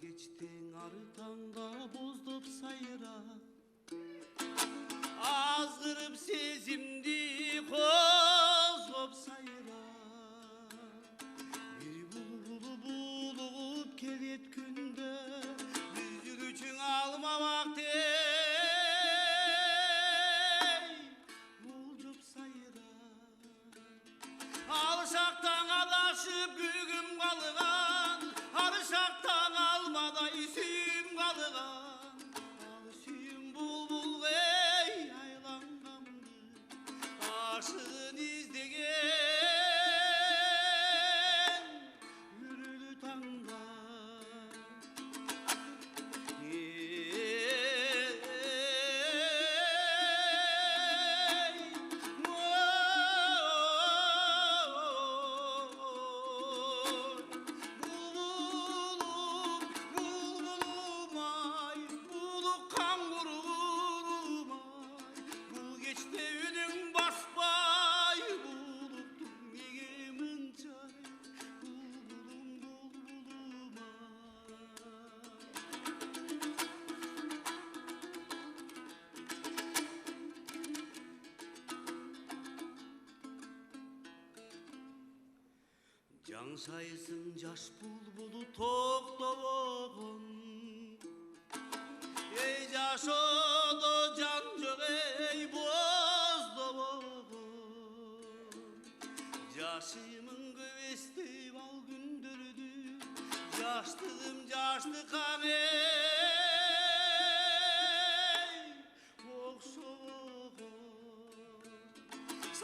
кечтең ары таңда боздоп сайра азгырып сезимди козгоп сайра бир булуп келет күндө жүзүгүчүң алмамак дей болжоп сайра алшактан адашып күгүм калган ар шактан алмадай сүйүм калган ал сүйүм булбул эй айланганды ашыгын издеген үрүлү таңда Жаңсайсың жаш булбулу токтобогон эй жашоодо жан жок эй боздобогон жашымын көп эстейм ал күндөрдү жаштыгым жаштыккан эй окшобогон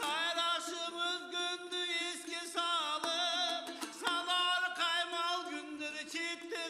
сайрашып өзгөндү эске салып четте